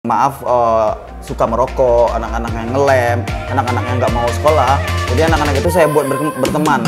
Maaf, suka merokok, anak-anak yang ngelem, anak-anak yang nggak mau sekolah. Jadi anak-anak itu saya buat berteman.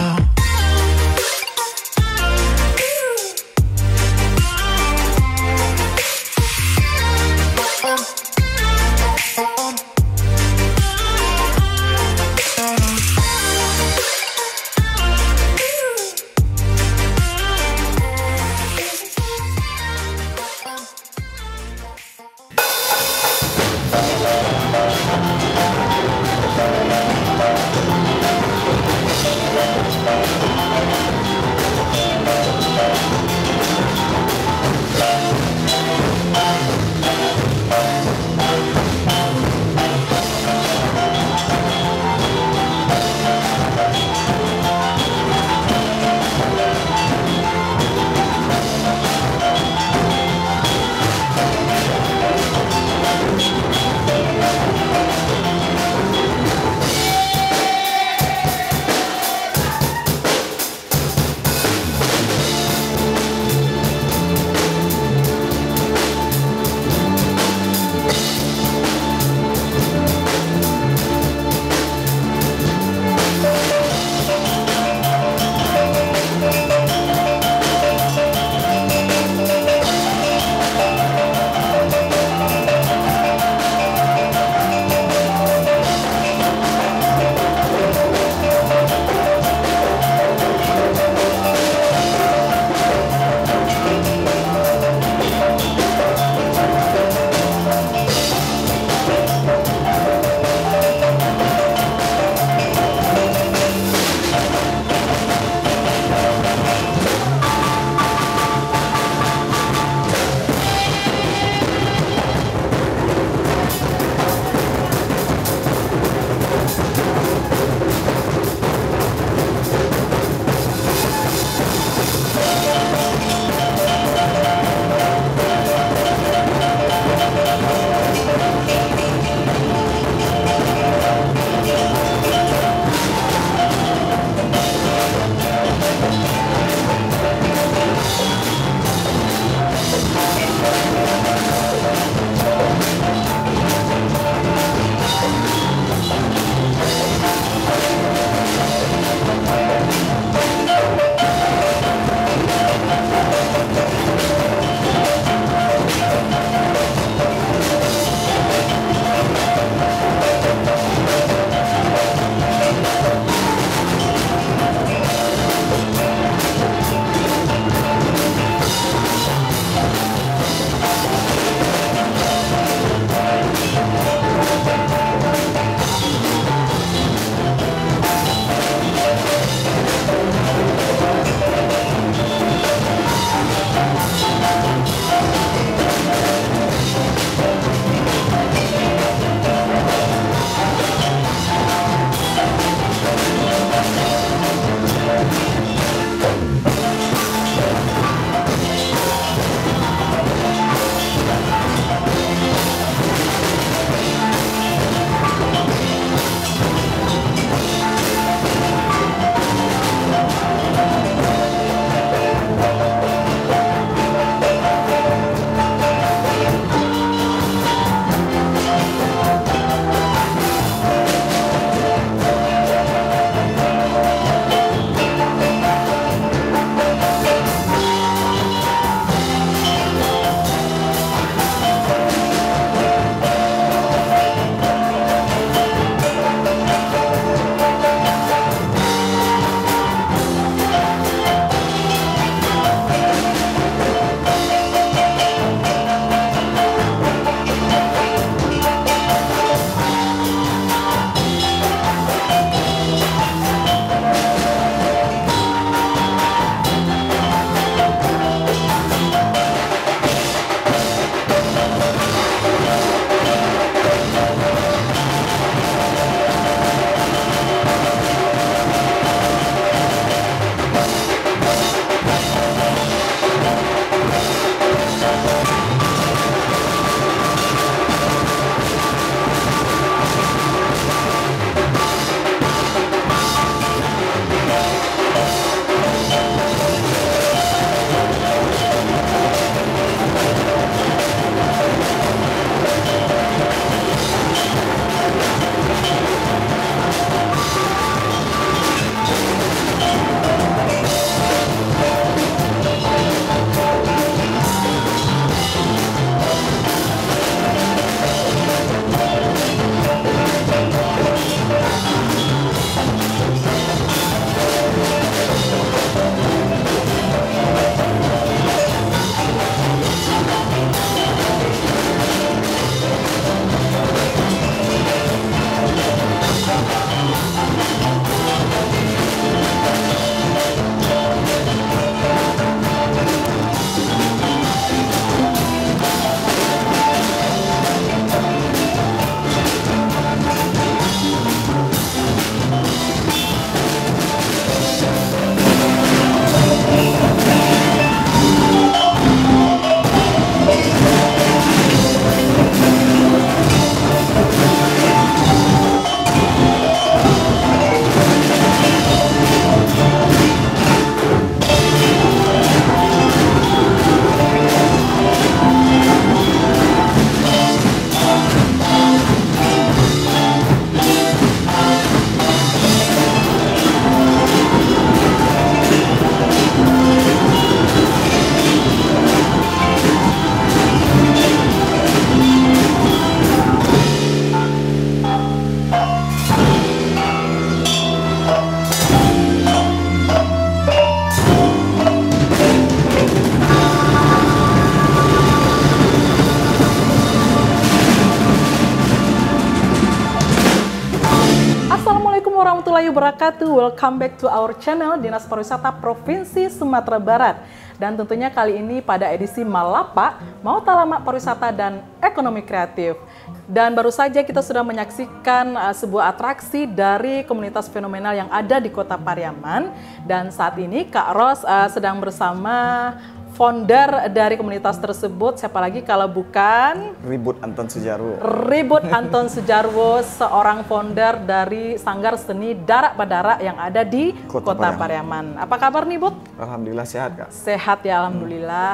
warahmatullahi wabarakatuh. Welcome back to our channel Dinas Pariwisata Provinsi Sumatera Barat. Dan tentunya kali ini pada edisi Malapa, Mau Talamak Pariwisata dan Ekonomi Kreatif. Dan baru saja kita sudah menyaksikan sebuah atraksi dari komunitas fenomenal yang ada di Kota Pariaman. Dan saat ini Kak Ros sedang bersama founder dari komunitas tersebut, siapa lagi kalau bukan Ribut Anton Sujarwo. Ribut Anton Sujarwo, seorang founder dari Sanggar Seni Darak Badara yang ada di Kota Pariaman. Apa kabar nih, Bud? Alhamdulillah sehat, Kak. Sehat ya, alhamdulillah.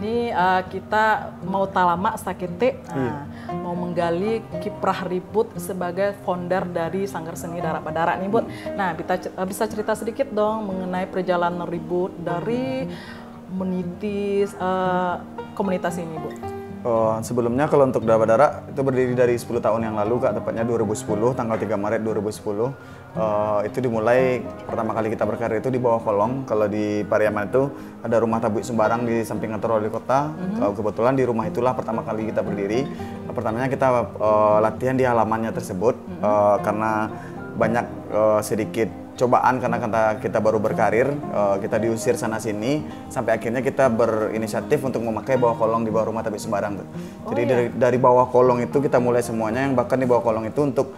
Ini kita mau talamak sakete, mau menggali kiprah Ribut sebagai founder dari Sanggar Seni Darak Badara nih, Bud. Nah, bisa cerita sedikit dong mengenai perjalanan Ribut dari menitis komunitas ini, Bu. Sebelumnya kalau untuk Darak Badara itu berdiri dari 10 tahun yang lalu, Kak, tepatnya 2010, tanggal 3 Maret 2010. Itu dimulai pertama kali kita berkarir itu di bawah kolong. Kalau di Pariaman itu ada rumah Tabik Sumbarang di samping kantor wali kota. Kebetulan di rumah itulah pertama kali kita berdiri. Pertamanya kita latihan di halamannya tersebut karena banyak sedikit cobaan karena kita baru berkarir, kita diusir sana sini sampai akhirnya kita berinisiatif untuk memakai bawah kolong di bawah rumah Tabik Sumbarang. Jadi dari bawah kolong itu kita mulai semuanya, yang bahkan di bawah kolong itu untuk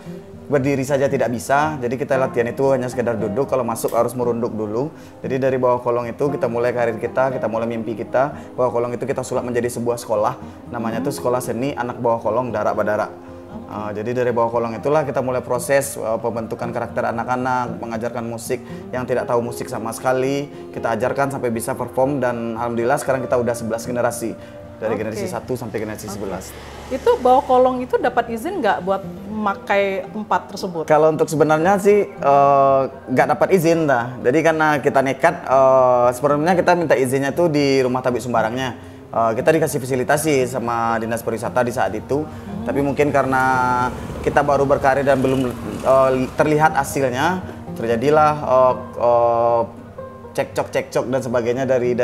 berdiri saja tidak bisa. Jadi kita latihan itu hanya sekedar duduk, kalau masuk harus merunduk dulu. Jadi dari bawah kolong itu kita mulai karir kita mulai mimpi kita. Bawah kolong itu kita sulap menjadi sebuah sekolah, namanya itu Sekolah Seni Anak Bawah Kolong Darak Badara. Jadi dari bawah kolong itulah kita mulai proses pembentukan karakter anak-anak, mengajarkan musik yang tidak tahu musik sama sekali, kita ajarkan sampai bisa perform, dan alhamdulillah sekarang kita udah 11 generasi. Dari generasi 1 sampai generasi 11. Itu bawah kolong itu dapat izin nggak buat memakai tempat tersebut? Kalau untuk sebenarnya sih nggak dapat izin dah. Jadi karena kita nekat, sebenarnya kita minta izinnya tuh di rumah Tabik Sumbarangnya. Kita dikasih fasilitasi sama Dinas Pariwisata di saat itu. Tapi mungkin karena kita baru berkarir dan belum terlihat hasilnya, terjadilah cekcok dan sebagainya dari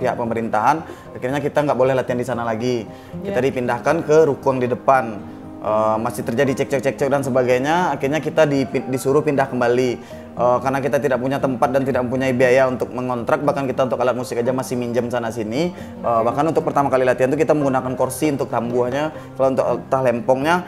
pihak pemerintahan. Akhirnya kita nggak boleh latihan di sana lagi. Kita dipindahkan ke ruko di depan. Masih terjadi cekcok dan sebagainya. Akhirnya kita disuruh pindah kembali. Karena kita tidak punya tempat dan tidak mempunyai biaya untuk mengontrak, bahkan kita untuk alat musik aja masih minjem sana sini. Bahkan untuk pertama kali latihan itu kita menggunakan kursi untuk tambuhnya. Kalau untuk talempongnya,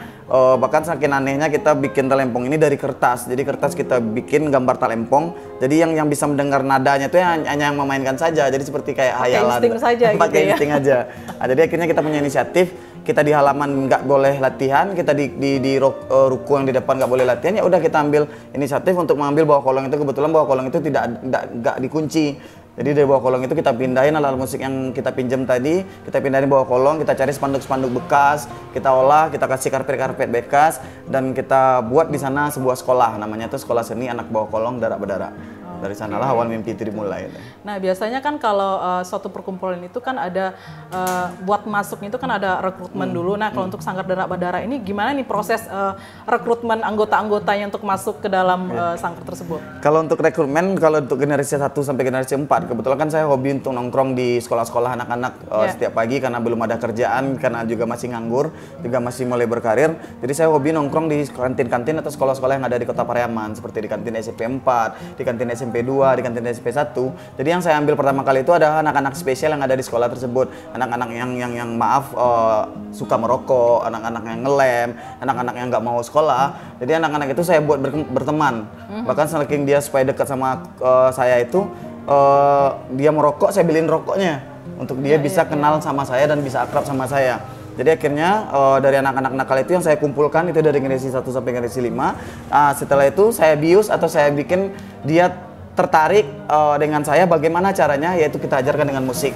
bahkan saking anehnya kita bikin talempong ini dari kertas. Jadi kertas kita bikin gambar talempong. Jadi yang bisa mendengar nadanya itu hanya yang memainkan saja. Jadi seperti kayak hayalan. Insting saja pakai gitu insting aja. Jadi akhirnya kita punya inisiatif. Kita di halaman nggak boleh latihan, kita di ruko yang di depan nggak boleh latihan, ya udah kita ambil inisiatif untuk mengambil bawah kolong itu. Kebetulan bawah kolong itu nggak dikunci. Jadi dari bawah kolong itu kita pindahin alat musik yang kita pinjam tadi, kita pindahin bawah kolong, kita cari spanduk-spanduk bekas, kita olah, kita kasih karpet-karpet bekas, dan kita buat di sana sebuah sekolah, namanya itu Sekolah Seni Anak Bawah Kolong Darak Badara. Dari sanalah awal mimpi itu dimulai. Nah, biasanya kan kalau suatu perkumpulan itu kan ada buat masuknya itu kan ada rekrutmen dulu. Nah, kalau untuk Sanggar Darak Badara ini gimana nih proses rekrutmen anggota-anggotanya untuk masuk ke dalam sanggar tersebut? Kalau untuk rekrutmen, kalau untuk generasi 1 sampai generasi 4, kebetulan kan saya hobi untuk nongkrong di sekolah-sekolah anak-anak setiap pagi karena belum ada kerjaan, karena juga masih nganggur, juga masih mulai berkarir. Jadi saya hobi nongkrong di kantin-kantin atau sekolah-sekolah yang ada di Kota Pariaman, seperti di kantin SMP 4, di kantin SMP 2, di kantin SMP 1. Jadi yang saya ambil pertama kali itu ada anak-anak spesial yang ada di sekolah tersebut. Anak-anak yang maaf suka merokok, anak-anak yang ngelem, anak-anak yang nggak mau sekolah. Jadi anak-anak itu saya buat berteman. Bahkan saking dia supaya dekat sama saya itu, dia merokok, saya beliin rokoknya untuk dia bisa kenal sama saya dan bisa akrab sama saya. Jadi akhirnya dari anak-anak nakal itu yang saya kumpulkan itu dari generasi 1 sampai generasi 5. Setelah itu saya bius atau saya bikin dia tertarik dengan saya, bagaimana caranya, yaitu kita ajarkan dengan musik.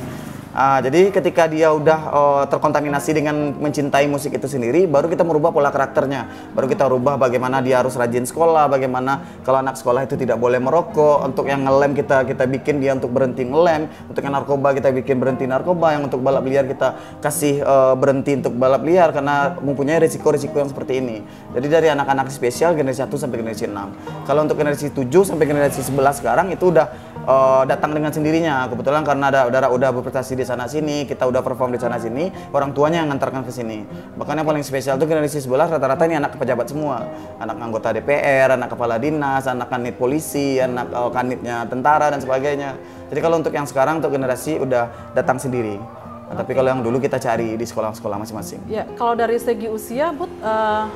Jadi ketika dia udah terkontaminasi dengan mencintai musik itu sendiri, baru kita merubah pola karakternya. Baru kita rubah bagaimana dia harus rajin sekolah, bagaimana kalau anak sekolah itu tidak boleh merokok. Untuk yang ngelem kita bikin dia untuk berhenti ngelem. Untuk yang narkoba kita bikin berhenti narkoba. Yang untuk balap liar kita kasih berhenti untuk balap liar karena mempunyai risiko-risiko yang seperti ini. Jadi dari anak-anak spesial generasi 1 sampai generasi 6. Kalau untuk generasi 7 sampai generasi 11 sekarang itu udah datang dengan sendirinya. Kebetulan karena udah berprestasi di di sana sini, kita udah perform di sana sini, orang tuanya yang ngantarkan ke sini. Bahkan yang paling spesial tuh generasi 11 rata-rata ini anak pejabat semua, anak anggota DPR, anak kepala dinas, anak kanit polisi, anak kanitnya tentara dan sebagainya. Jadi kalau untuk yang sekarang untuk generasi udah datang sendiri. Nah, tapi kalau yang dulu kita cari di sekolah-sekolah masing-masing. Ya, kalau dari segi usia, Bud,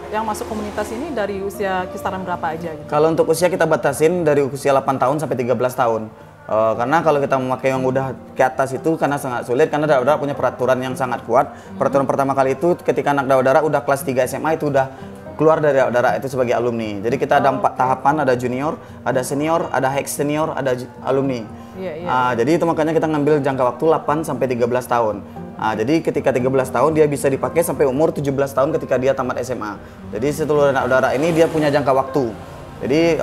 yang masuk komunitas ini dari usia kisaran berapa aja? Gitu? Kalau untuk usia kita batasin dari usia 8 tahun sampai 13 tahun. Karena kalau kita memakai yang udah ke atas itu karena sangat sulit, karena darah punya peraturan yang sangat kuat. Peraturan pertama kali itu ketika anak darah udah kelas 3 SMA itu udah keluar dari darah itu sebagai alumni. Jadi kita ada 4 tahapan, ada junior, ada senior, ada hex senior, ada alumni. Jadi itu makanya kita ngambil jangka waktu 8 sampai 13 tahun. Jadi ketika 13 tahun dia bisa dipakai sampai umur 17 tahun ketika dia tamat SMA. Jadi setelah anak darah ini dia punya jangka waktu. Jadi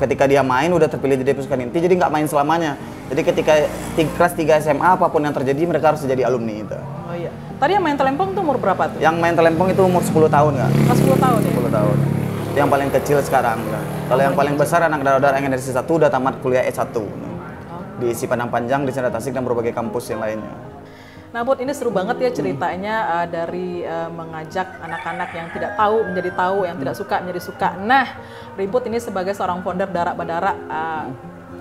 ketika dia main udah terpilih jadi pasukan inti, jadi nggak main selamanya. Jadi ketika kelas 3 SMA apapun yang terjadi mereka harus jadi alumni itu. Oh iya. Tadi yang main telempong itu umur berapa tuh? Yang main telempong itu umur 10 tahun nggak? 10 tahun ya? 10 tahun. Itu yang paling kecil sekarang. Kalau yang paling besar anak darah yang generasi 1 udah tamat kuliah S1. Di Padang Panjang, di Senda Tasik dan berbagai kampus yang lainnya. Nah, Bud, ini seru banget ya ceritanya dari mengajak anak-anak yang tidak tahu menjadi tahu, yang tidak suka menjadi suka. Nah, Ribut ini sebagai seorang founder Darak Badarak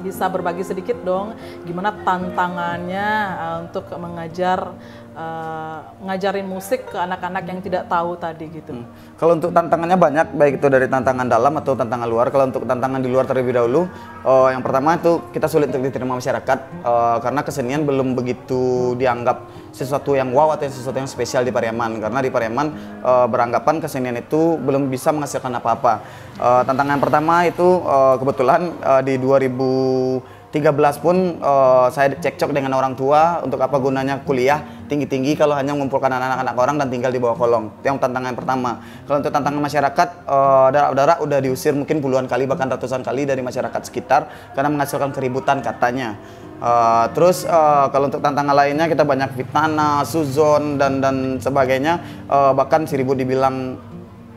bisa berbagi sedikit dong gimana tantangannya untuk ngajarin musik ke anak-anak yang tidak tahu tadi gitu. Kalau untuk tantangannya banyak, baik itu dari tantangan dalam atau tantangan luar. Kalau untuk tantangan di luar terlebih dahulu, yang pertama itu kita sulit untuk diterima masyarakat karena kesenian belum begitu dianggap sesuatu yang wow atau sesuatu yang spesial di Pariaman. Karena di Pariaman beranggapan kesenian itu belum bisa menghasilkan apa-apa. Tantangan pertama itu kebetulan di 2013 pun saya cekcok dengan orang tua untuk apa gunanya kuliah tinggi-tinggi kalau hanya mengumpulkan anak-anak orang dan tinggal di bawah kolong. Itu yang tantangan pertama. Kalau untuk tantangan masyarakat, Darak udah diusir mungkin puluhan kali bahkan ratusan kali dari masyarakat sekitar karena menghasilkan keributan katanya. Terus kalau untuk tantangan lainnya kita banyak fitnah, suzon dan sebagainya. Bahkan si Ribut dibilang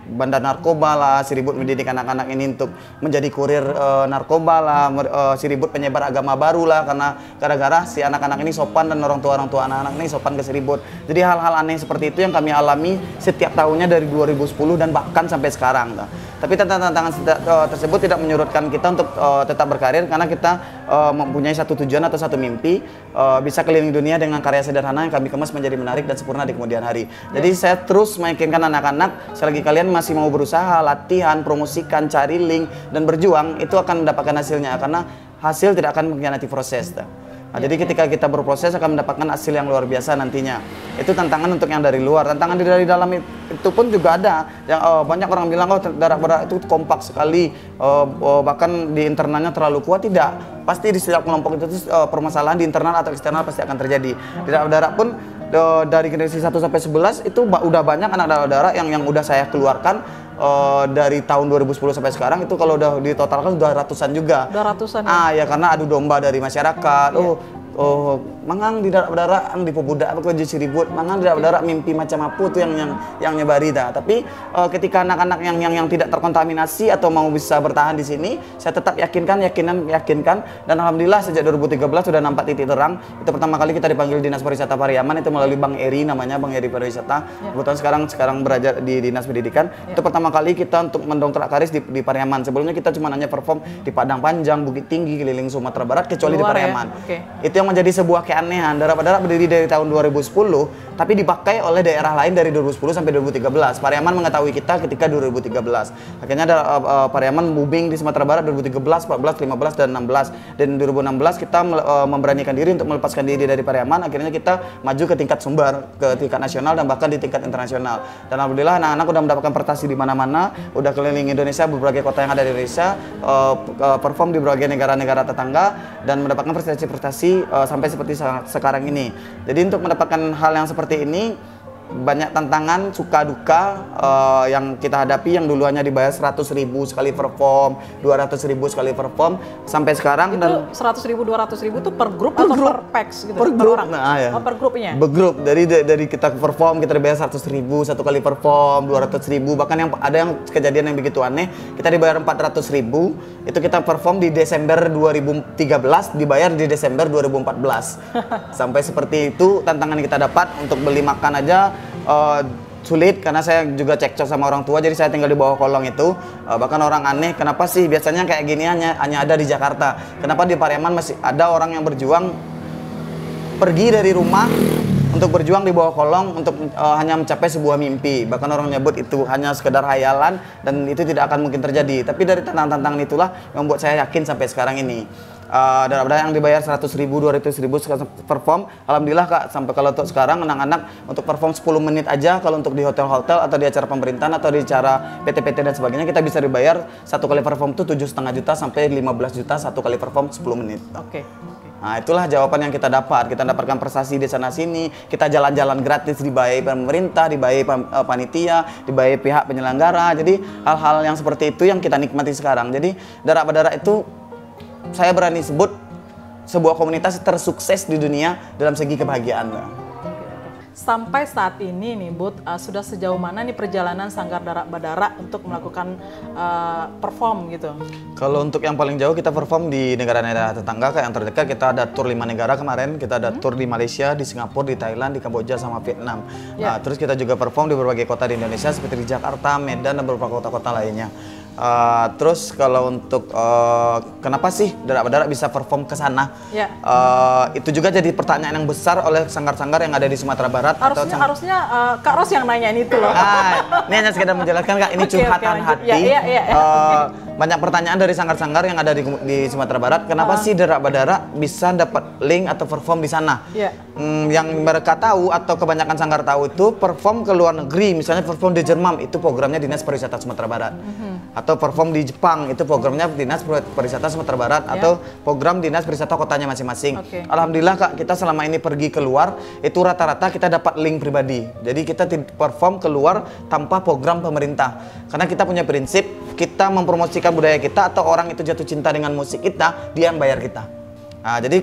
bandar narkoba lah, si Ribut mendidik anak-anak ini untuk menjadi kurir narkoba lah, si Ribut penyebar agama baru lah karena gara-gara si anak-anak ini sopan dan orang tua anak-anak ini sopan ke si Ribut. Jadi hal-hal aneh seperti itu yang kami alami setiap tahunnya dari 2010 dan bahkan sampai sekarang. Tapi tantangan tersebut tidak menyurutkan kita untuk tetap berkarir karena kita mempunyai satu tujuan atau satu mimpi, bisa keliling dunia dengan karya sederhana yang kami kemas menjadi menarik dan sempurna di kemudian hari. Jadi saya terus meyakinkan anak-anak selagi kalian masih mau berusaha, latihan, promosikan, cari link dan berjuang, itu akan mendapatkan hasilnya karena hasil tidak akan mengkhianati proses. Jadi ketika kita berproses akan mendapatkan hasil yang luar biasa nantinya. Itu tantangan untuk yang dari luar. Tantangan dari dalam itu pun juga ada. Yang banyak orang bilang Darak Badarak itu kompak sekali, bahkan di internalnya terlalu kuat. Tidak. Pasti di setiap kelompok itu permasalahan di internal atau eksternal pasti akan terjadi. Di Darak Badarak pun dari generasi 1 sampai 11 itu udah banyak anak Darak Badarak yang udah saya keluarkan dari tahun 2010 sampai sekarang itu kalau udah ditotalkan udah ratusan juga. Udah ratusan ya? Ya karena adu domba dari masyarakat. Mangang di Darak Badarak di pemuda apa kerja si Ribut, mangang di Darak Badarak mimpi macam apa tuh yang nyebari dah. Tapi ketika anak-anak yang tidak terkontaminasi atau mau bisa bertahan di sini, saya tetap yakinkan dan alhamdulillah sejak 2013 sudah nampak titik terang. Itu pertama kali kita dipanggil Dinas Pariwisata Pariaman itu melalui Bang Eri namanya, Bang Eri Pariwisata. Kebetulan sekarang belajar di Dinas Pendidikan. Itu pertama kali kita untuk mendongkrak karis di Pariaman. Sebelumnya kita cuma hanya perform di Padang Panjang, Bukit Tinggi, keliling Sumatera Barat kecuali di Pariaman. Itu yang menjadi sebuah keanehan. Darak Badarak berdiri dari tahun 2010 tapi dipakai oleh daerah lain dari 2010 sampai 2013. Pariaman mengetahui kita ketika 2013. Akhirnya Pariaman moving di Sumatera Barat 2013, 14, 15 dan 16. Dan 2016 kita memberanikan diri untuk melepaskan diri dari Pariaman. Akhirnya kita maju ke tingkat sumber, ke tingkat nasional dan bahkan di tingkat internasional. Dan alhamdulillah anak-anak udah mendapatkan prestasi di mana-mana, udah keliling Indonesia, berbagai kota yang ada di Indonesia, perform di berbagai negara-negara tetangga dan mendapatkan prestasi-prestasi sampai seperti sekarang ini. Jadi untuk mendapatkan hal yang seperti ini banyak tantangan, suka duka yang kita hadapi. Yang dulu hanya dibayar 100.000 sekali perform, 200.000 sekali perform, sampai sekarang. Itu dan 100.000, 200.000 itu per grup atau per packs gitu? Per grup, orang? nah ya. Oh, per grupnya? Per grup, dari kita perform kita dibayar 100.000 satu kali perform, 200.000, bahkan yang ada yang kejadian yang begitu aneh, kita dibayar 400.000, itu kita perform di Desember 2013, dibayar di Desember 2014. Sampai seperti itu tantangan kita dapat. Untuk beli makan aja sulit, karena saya juga cekcok sama orang tua, jadi saya tinggal di bawah kolong itu. Bahkan orang aneh, kenapa sih biasanya kayak gini hanya ada di Jakarta, kenapa di Pariaman masih ada orang yang berjuang pergi dari rumah untuk berjuang di bawah kolong untuk hanya mencapai sebuah mimpi. Bahkan orang nyebut itu hanya sekedar hayalan dan itu tidak akan mungkin terjadi. Tapi dari tantangan-tantangan itulah yang membuat saya yakin sampai sekarang ini. Daripada yang dibayar 100.000, 200.000 perform, alhamdulillah Kak, sampai kalau untuk sekarang anak-anak untuk perform 10 menit aja, kalau untuk di hotel-hotel atau di acara pemerintahan atau di acara PT-PT dan sebagainya, kita bisa dibayar satu kali perform tuh 7,5 juta sampai 15 juta satu kali perform 10 menit. Oke. Nah, itulah jawaban yang kita dapat. Kita dapatkan prestasi di sana sini, kita jalan-jalan gratis dibayar pemerintah, dibayar panitia, dibayar pihak penyelenggara. Jadi hal-hal yang seperti itu yang kita nikmati sekarang. Jadi Darak Berdarak itu saya berani sebut sebuah komunitas tersukses di dunia dalam segi kebahagiaan. Sampai saat ini nih Bud, sudah sejauh mana nih perjalanan Sanggar Darak Berdarak untuk melakukan perform gitu? Kalau untuk yang paling jauh kita perform di negara-negara tetangga, kayak yang terdekat kita ada tour 5 negara kemarin, kita ada tour di Malaysia, di Singapura, di Thailand, di Kamboja sama Vietnam. Nah, terus kita juga perform di berbagai kota di Indonesia seperti di Jakarta, Medan, dan beberapa kota-kota lainnya. Terus kalau untuk kenapa sih Darak Berdarak bisa perform ke sana? Itu juga jadi pertanyaan yang besar oleh sanggar-sanggar yang ada di Sumatera Barat. Harusnya Kak Ros yang nanyain itu loh. Ini hanya sekedar menjelaskan Kak, ini curhatan hati. Banyak pertanyaan dari sanggar-sanggar yang ada di Sumatera Barat. Kenapa sih Darak Berdarak bisa dapat link atau perform di sana? Yang mereka tahu atau kebanyakan sanggar tahu itu perform ke luar negeri, misalnya perform di Jerman, itu programnya Dinas Pariwisata Sumatera Barat. Atau perform di Jepang, itu programnya Dinas Pariwisata Sumatera Barat, atau program Dinas Pariwisata kotanya masing-masing. Alhamdulillah Kak, kita selama ini pergi keluar, itu rata-rata kita dapat link pribadi. Jadi kita perform keluar tanpa program pemerintah. Karena kita punya prinsip, kita mempromosikan budaya kita atau orang itu jatuh cinta dengan musik kita, dia yang bayar kita. Nah, jadi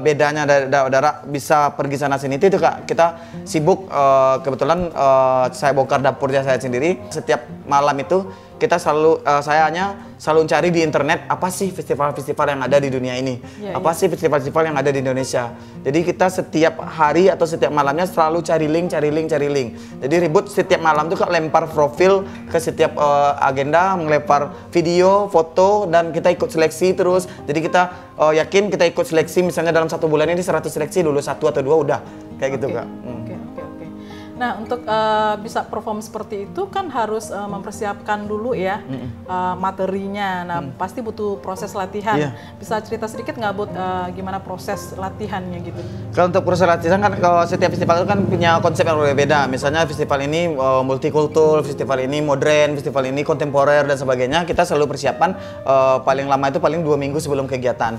bedanya dari Darak bisa pergi sana sini itu Kak, kita sibuk, kebetulan saya bongkar dapurnya saya sendiri. Setiap malam itu kita saya hanya selalu cari di internet apa sih festival-festival yang ada di dunia ini, apa sih festival-festival yang ada di Indonesia. Jadi kita setiap hari atau setiap malamnya selalu cari link. Jadi ribut setiap malam tuh Kak, lempar profil ke setiap agenda, melempar video, foto, dan kita ikut seleksi terus. Jadi kita yakin kita ikut seleksi, misalnya dalam 1 bulan ini 100 seleksi, lulus 1 atau 2 udah kayak gitu Kak. Nah, untuk bisa perform seperti itu kan harus mempersiapkan dulu ya materinya. Nah, pasti butuh proses latihan. Bisa cerita sedikit nggak Bud, gimana proses latihannya gitu? Kalau untuk proses latihan kan, kalau setiap festival itu kan punya konsep yang berbeda. Misalnya festival ini multikultur, festival ini modern, festival ini kontemporer dan sebagainya. Kita selalu persiapan paling lama itu paling 2 minggu sebelum kegiatan.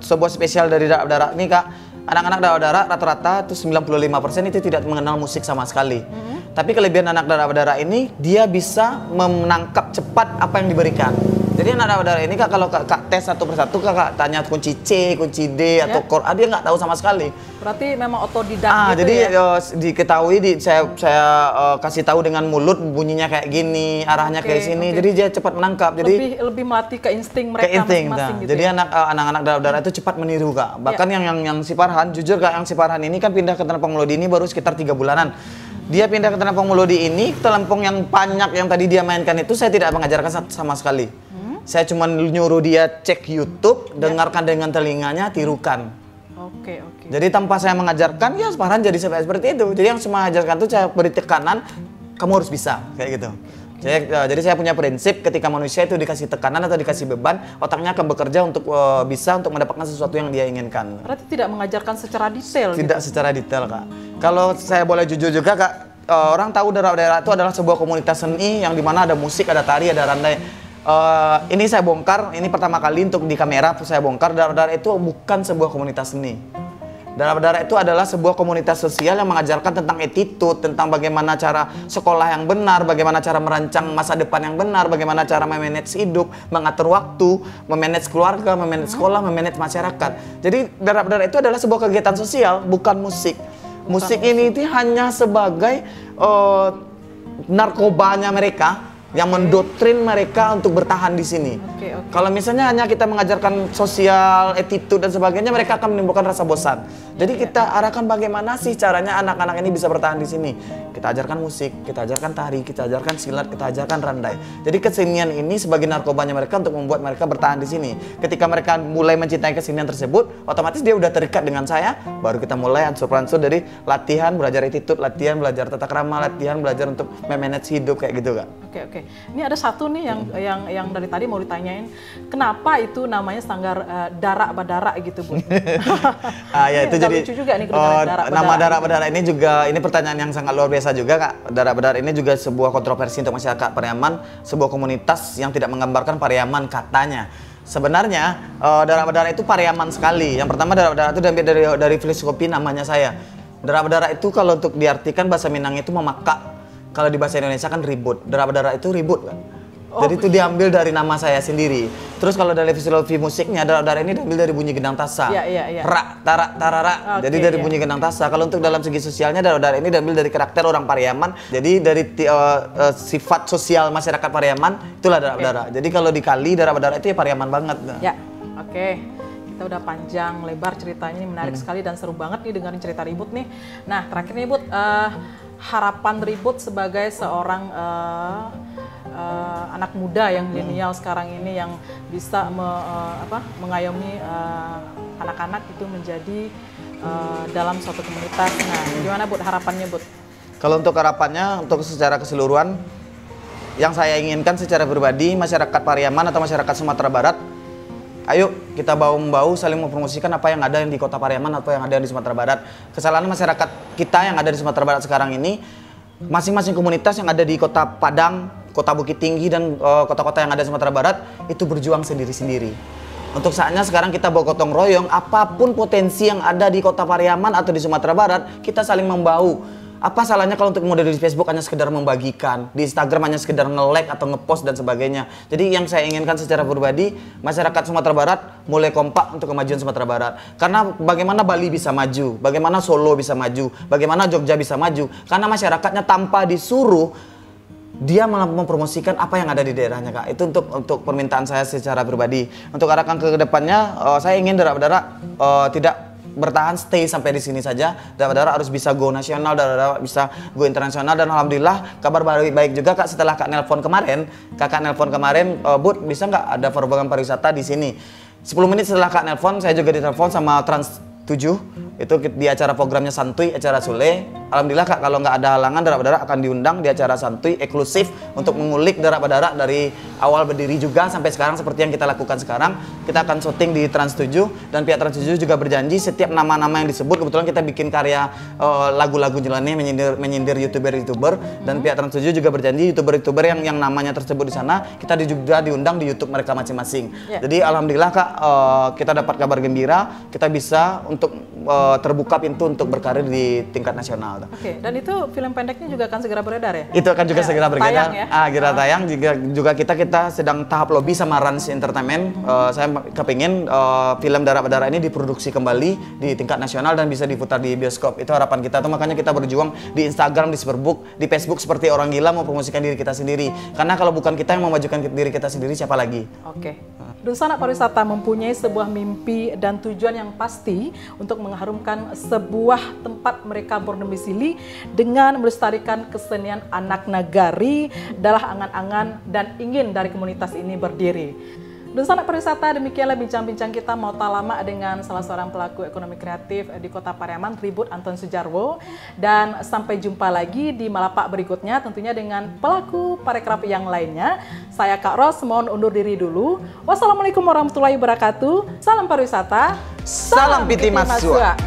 Sebuah spesial dari Darak Berdarak ini Kak, anak-anak Darak Berdarak rata-rata itu 95% itu tidak mengenal musik sama sekali. Tapi kelebihan anak Darak Berdarak ini, dia bisa menangkap cepat apa yang diberikan. Jadi anak Darak Berdarak ini Kak, kalau Kak tes satu persatu, Kak tanya kunci C, kunci D, atau chord A, dia nggak tahu sama sekali. Berarti memang otodidak gitu jadi ya? Diketahui, saya kasih tahu dengan mulut bunyinya kayak gini, arahnya kayak sini, jadi dia cepat menangkap. Jadi lebih melatih ke insting mereka masing-masing gitu. Jadi anak-anak Darak Berdarak itu cepat meniru Kak. Bahkan yang si Farhan, jujur Kak, yang si Farhan ini kan pindah ke Tenampong Melodi ini baru sekitar 3 bulanan. Dia pindah ke Tenampong Melodi ini, Tenampong yang banyak yang tadi dia mainkan itu saya tidak mengajarkan sama sekali. Saya cuma nyuruh dia cek YouTube, dengarkan dengan telinganya, tirukan. Jadi tanpa saya mengajarkan, ya Farhan jadi seperti itu. Jadi yang saya mengajarkan itu saya beri tekanan, kamu harus bisa, kayak gitu. Jadi saya punya prinsip, ketika manusia itu dikasih tekanan atau dikasih beban, otaknya akan bekerja untuk bisa untuk mendapatkan sesuatu yang dia inginkan. Berarti tidak mengajarkan secara detail? Tidak secara detail Kak. Kalau saya boleh jujur juga Kak, orang tahu Darak Berdarak itu adalah sebuah komunitas seni yang dimana ada musik, ada tari, ada randai. Ini saya bongkar, ini pertama kali untuk di kamera saya bongkar, Darak Berdarak itu bukan sebuah komunitas seni. Darah Berdarah itu adalah sebuah komunitas sosial yang mengajarkan tentang attitude, tentang bagaimana cara sekolah yang benar, bagaimana cara merancang masa depan yang benar, bagaimana cara memanage hidup, mengatur waktu, memanage keluarga, memanage sekolah, memanage masyarakat. Jadi Darah Berdarah itu adalah sebuah kegiatan sosial, bukan musik. Musik ini itu hanya sebagai narkobanya mereka yang mendoktrin mereka untuk bertahan di sini. Kalau misalnya hanya kita mengajarkan sosial, attitude dan sebagainya, mereka akan menimbulkan rasa bosan. Jadi kita arahkan bagaimana sih caranya anak-anak ini bisa bertahan di sini. Kita ajarkan musik, kita ajarkan tari, kita ajarkan silat, kita ajarkan randai. Jadi kesenian ini sebagai narkobanya mereka untuk membuat mereka bertahan di sini. Ketika mereka mulai mencintai kesenian tersebut, otomatis dia udah terikat dengan saya. Baru kita mulai ansur-ansur dari latihan, belajar attitude, latihan, belajar tata krama, latihan, belajar untuk memanage hidup kayak gitu, Kak. Oke. Ini ada satu nih yang dari tadi mau ditanyain, kenapa itu namanya Sanggar Darak Badarak gitu, Bu? Ya itu jadi lucu juga nih nama Darak Badarak ini juga, ini pertanyaan yang sangat luar biasa juga, Kak. Darak Badarak ini juga sebuah kontroversi untuk masyarakat Pariaman, sebuah komunitas yang tidak menggambarkan Pariaman katanya. Sebenarnya Darak Badarak itu Pariaman sekali. Yang pertama, Darak Badarak itu diambil dari filosofi namanya saya. Darak Badarak itu kalau untuk diartikan bahasa Minang itu memakak. Kalau di bahasa Indonesia kan ribut. Darak Berdarah itu ribut, kan? Jadi itu diambil dari nama saya sendiri. Terus kalau dari filosofi musiknya, Darak Berdarah ini diambil dari bunyi gendang tasa. Rak, tarak, tarara. Jadi dari bunyi gendang tasa. Kalau untuk dalam segi sosialnya, Darak Berdarah ini diambil dari karakter orang Pariaman. Jadi dari sifat sosial masyarakat Pariaman, itulah Darak Berdarah. Jadi kalau dikali, Darak Berdarah itu ya Pariaman banget. Ya, oke. Kita udah panjang lebar ceritanya, ini menarik sekali dan seru banget nih dengerin cerita Ribut nih. Nah, terakhir nih, Bud, harapan Ribut sebagai seorang anak muda yang milenial sekarang ini yang bisa mengayomi anak-anak itu menjadi dalam suatu komunitas. Nah, gimana, Bud, harapannya, Bud? Kalau untuk harapannya, untuk secara keseluruhan, yang saya inginkan secara pribadi, masyarakat Pariaman atau masyarakat Sumatera Barat, ayo kita bahu-membahu saling mempromosikan apa yang ada di kota Pariaman atau yang ada di Sumatera Barat. Kesalahan masyarakat kita yang ada di Sumatera Barat sekarang ini, masing-masing komunitas yang ada di kota Padang, kota Bukit Tinggi, dan kota-kota yang ada di Sumatera Barat itu berjuang sendiri-sendiri. Untuk saatnya sekarang kita bawa gotong royong, apapun potensi yang ada di kota Pariaman atau di Sumatera Barat, kita saling membahu. Apa salahnya kalau untuk model di Facebook hanya sekedar membagikan, di Instagram hanya sekedar nge-like atau nge-post dan sebagainya. Jadi yang saya inginkan secara pribadi, masyarakat Sumatera Barat mulai kompak untuk kemajuan Sumatera Barat. Karena bagaimana Bali bisa maju, bagaimana Solo bisa maju, bagaimana Jogja bisa maju. Karena masyarakatnya tanpa disuruh, dia malah mempromosikan apa yang ada di daerahnya, Kak. Itu untuk permintaan saya secara pribadi. Untuk arahkan ke depannya, saya ingin Darak Berdarah tidak bertahan stay sampai di sini saja. Darak Berdarah harus bisa go nasional, Darak Berdarah bisa go internasional, dan alhamdulillah kabar baik juga, Kak. Setelah Kakak nelpon kemarin, Bud, bisa nggak ada program pariwisata di sini? 10 menit setelah Kak nelpon, saya juga ditelepon sama Trans 7 itu di acara programnya Santuy, acara Sule. Alhamdulillah, Kak, kalau nggak ada halangan, Darak Berdarah akan diundang di acara Santuy eksklusif untuk mengulik Darak Berdarah dari awal berdiri juga sampai sekarang seperti yang kita lakukan sekarang. Kita akan syuting di Trans 7 dan pihak Trans 7 juga berjanji setiap nama-nama yang disebut, kebetulan kita bikin karya lagu-lagu nyeleneh menyindir youtuber dan pihak Trans 7 juga berjanji youtuber yang namanya tersebut di sana kita juga diundang di YouTube mereka masing-masing. Jadi alhamdulillah, Kak, kita dapat kabar gembira, kita bisa untuk terbuka pintu untuk berkarir di tingkat nasional. Oke, dan itu film pendeknya juga akan segera beredar ya? Itu akan juga segera beredar. Tayang, tayang juga kita sedang tahap lobby sama Rans Entertainment. Saya kepingin film Darak Berdarah ini diproduksi kembali di tingkat nasional dan bisa diputar di bioskop. Itu harapan kita tuh, makanya kita berjuang di Instagram, di Facebook seperti orang gila mau promosikan diri kita sendiri. Karena kalau bukan kita yang memajukan diri kita sendiri, siapa lagi? Oke. Dusun Anak Pariwisata mempunyai sebuah mimpi dan tujuan yang pasti untuk mengharumkan sebuah tempat mereka berdomisili dengan melestarikan kesenian anak nagari dalam angan-angan dan ingin dari komunitas ini berdiri. Dusun Anak Pariwisata, demikianlah bincang-bincang kita mau tak lama dengan salah seorang pelaku ekonomi kreatif di Kota Pariaman, Ribut Anton Sujarwo. Dan sampai jumpa lagi di Malapak berikutnya, tentunya dengan pelaku parekraf yang lainnya. Saya Kak Ros, mohon undur diri dulu. Wassalamualaikum warahmatullahi wabarakatuh. Salam pariwisata. Salam Piti Masua.